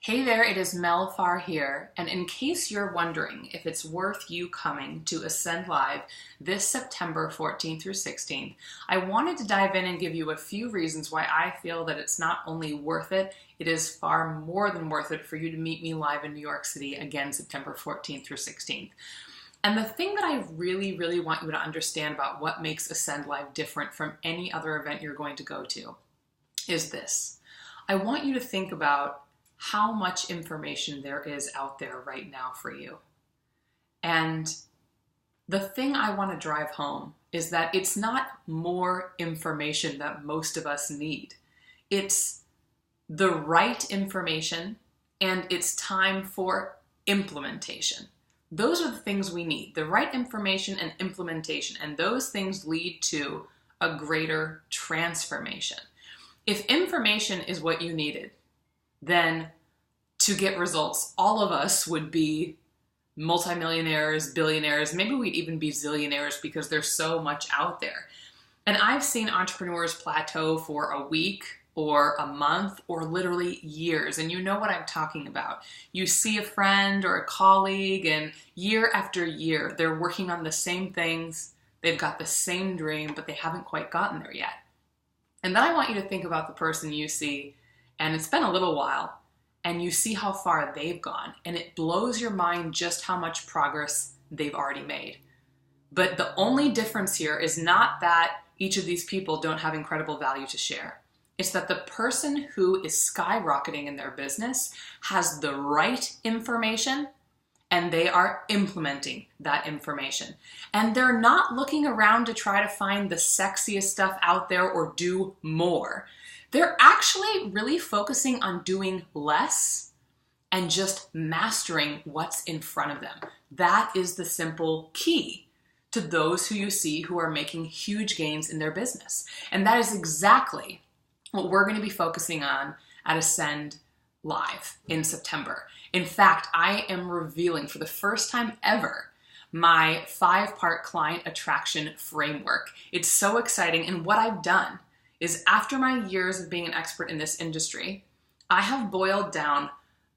Hey there, it is Mel Farr here, and in case you're wondering if it's worth you coming to Ascend Live this September 14th through 16th, I wanted to dive in and give you a few reasons why I feel that it's not only worth it, it is far more than worth it for you to meet me live in New York City again September 14th through 16th. And the thing that I really want you to understand about what makes Ascend Live different from any other event you're going to go to is this. I want you to think about how much information there is out there right now for you. And the thing I want to drive home is that it's not more information that most of us need. It's the right information and it's time for implementation. Those are the things we need, the right information and implementation, and those things lead to a greater transformation. If information is what you needed, then to get results, all of us would be multimillionaires, billionaires, maybe we'd even be zillionaires because there's so much out there. And I've seen entrepreneurs plateau for a week or a month or literally years, and you know what I'm talking about. You see a friend or a colleague and year after year, they're working on the same things, they've got the same dream, but they haven't quite gotten there yet. And then I want you to think about the person you see, and it's been a little while, and you see how far they've gone, and it blows your mind just how much progress they've already made. But the only difference here is not that each of these people don't have incredible value to share. It's that the person who is skyrocketing in their business has the right information and they are implementing that information. And they're not looking around to try to find the sexiest stuff out there or do more. They're actually really focusing on doing less and just mastering what's in front of them. That is the simple key to those who you see who are making huge gains in their business. And that is exactly what we're going to be focusing on at Ascend Live in September. In fact, I am revealing for the first time ever my 5-part client attraction framework. It's so exciting, and what I've done is after my years of being an expert in this industry, I have boiled down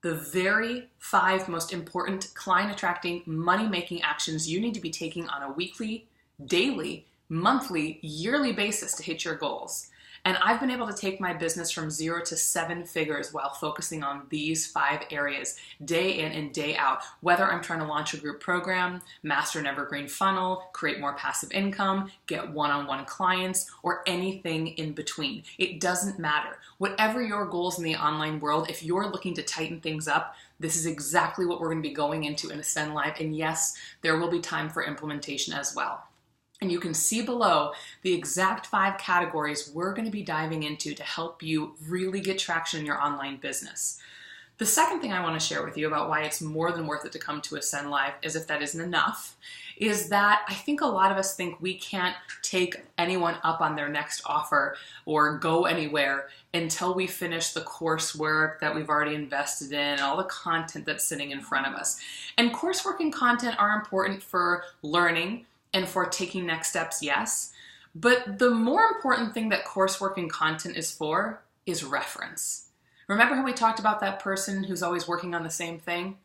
the very 5 most important client attracting, money making actions you need to be taking on a weekly, daily, monthly, yearly basis to hit your goals. And I've been able to take my business from 0 to 7 figures while focusing on these 5 areas day in and day out. Whether I'm trying to launch a group program, master an evergreen funnel, create more passive income, get one-on-one clients, or anything in between. It doesn't matter. Whatever your goals in the online world, if you're looking to tighten things up, this is exactly what we're going to be going into in Ascend Live. And yes, there will be time for implementation as well. And you can see below the exact 5 categories we're going to be diving into to help you really get traction in your online business. The second thing I want to share with you about why it's more than worth it to come to Ascend Live, as if that isn't enough, is that I think a lot of us think we can't take anyone up on their next offer or go anywhere until we finish the coursework that we've already invested in, all the content that's sitting in front of us. And coursework and content are important for learning and for taking next steps, yes. But the more important thing that coursework and content is for is reference. Remember how we talked about that person who's always working on the same thing?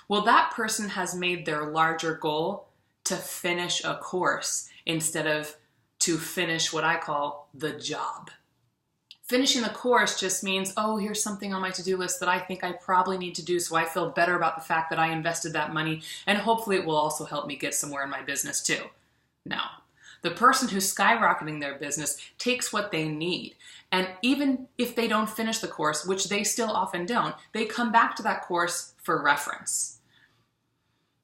Well, that person has made their larger goal to finish a course instead of to finish what I call the job. Finishing the course just means, oh, here's something on my to-do list that I think I probably need to do so I feel better about the fact that I invested that money, and hopefully it will also help me get somewhere in my business too. No. The person who's skyrocketing their business takes what they need, and even if they don't finish the course, which they still often don't, they come back to that course for reference.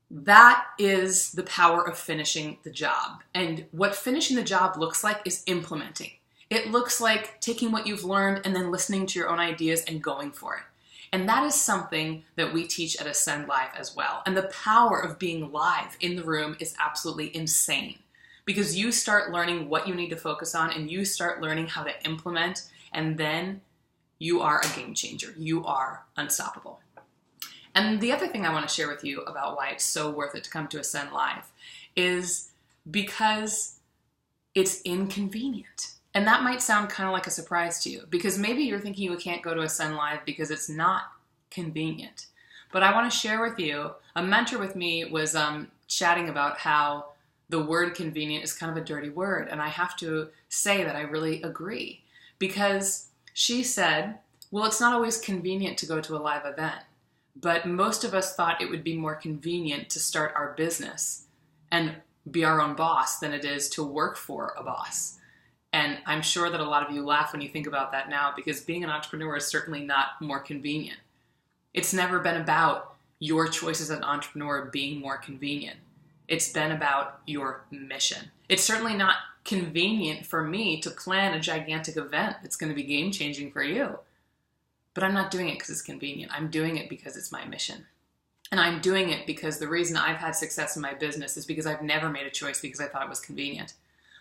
That is the power of finishing the job. And what finishing the job looks like is implementing. It looks like taking what you've learned and then listening to your own ideas and going for it. And that is something that we teach at Ascend Live as well. And the power of being live in the room is absolutely insane because you start learning what you need to focus on and you start learning how to implement, and then you are a game changer. You are unstoppable. And the other thing I want to share with you about why it's so worth it to come to Ascend Live is because it's inconvenient. And that might sound kind of like a surprise to you because maybe you're thinking you can't go to Ascend Live because it's not convenient. But I want to share with you, a mentor with me was chatting about how the word convenient is kind of a dirty word. And I have to say that I really agree, because she said, well, it's not always convenient to go to a live event, but most of us thought it would be more convenient to start our business and be our own boss than it is to work for a boss. And I'm sure that a lot of you laugh when you think about that now, because being an entrepreneur is certainly not more convenient. It's never been about your choices as an entrepreneur being more convenient. It's been about your mission. It's certainly not convenient for me to plan a gigantic event that's going to be game-changing for you. But I'm not doing it because it's convenient. I'm doing it because it's my mission. And I'm doing it because the reason I've had success in my business is because I've never made a choice because I thought it was convenient.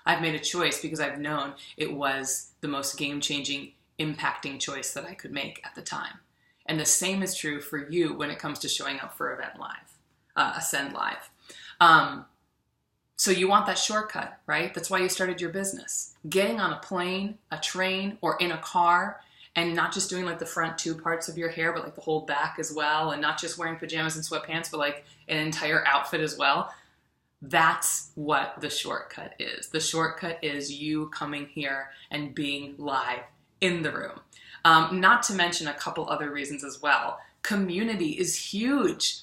I've made a choice because I've known it was the most game-changing, impacting choice that I could make at the time. And the same is true for you when it comes to showing up for Event Live, Ascend Live. So you want that shortcut, right? That's why you started your business. Getting on a plane, a train, or in a car, and not just doing like the front two parts of your hair, but like the whole back as well, and not just wearing pajamas and sweatpants, but like an entire outfit as well. That's what the shortcut is. The shortcut is you coming here and being live in the room. Not to mention a couple other reasons as well. Community is huge.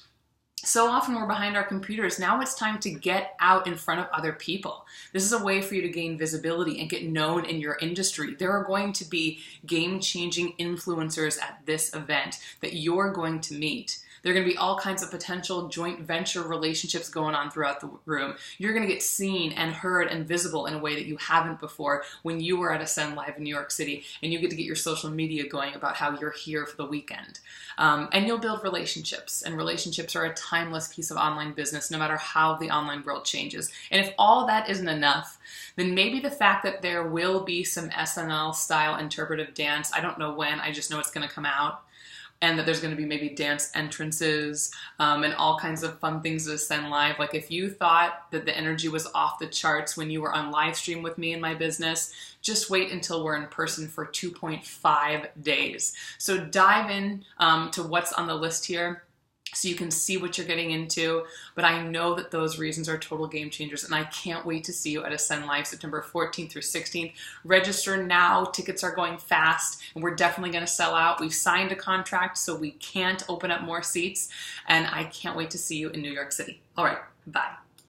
So often we're behind our computers. Now it's time to get out in front of other people. This is a way for you to gain visibility and get known in your industry. There are going to be game-changing influencers at this event that you're going to meet. There are going to be all kinds of potential joint venture relationships going on throughout the room. You're going to get seen and heard and visible in a way that you haven't before when you were at Ascend Live in New York City, and you get to get your social media going about how you're here for the weekend. And you'll build relationships, and relationships are a timeless piece of online business no matter how the online world changes. And if all that isn't enough, then maybe the fact that there will be some SNL style interpretive dance, I don't know when, I just know it's going to come out, and that there's going to be maybe dance entrances and all kinds of fun things to Ascend Live. Like if you thought that the energy was off the charts when you were on live stream with me in my business, just wait until we're in person for 2.5 days. So dive in to what's on the list here, so you can see what you're getting into. But I know that those reasons are total game changers, and I can't wait to see you at Ascend Live September 14th through 16th. Register now. Tickets are going fast, and we're definitely going to sell out. We've signed a contract, so we can't open up more seats, and I can't wait to see you in New York City. All right, bye.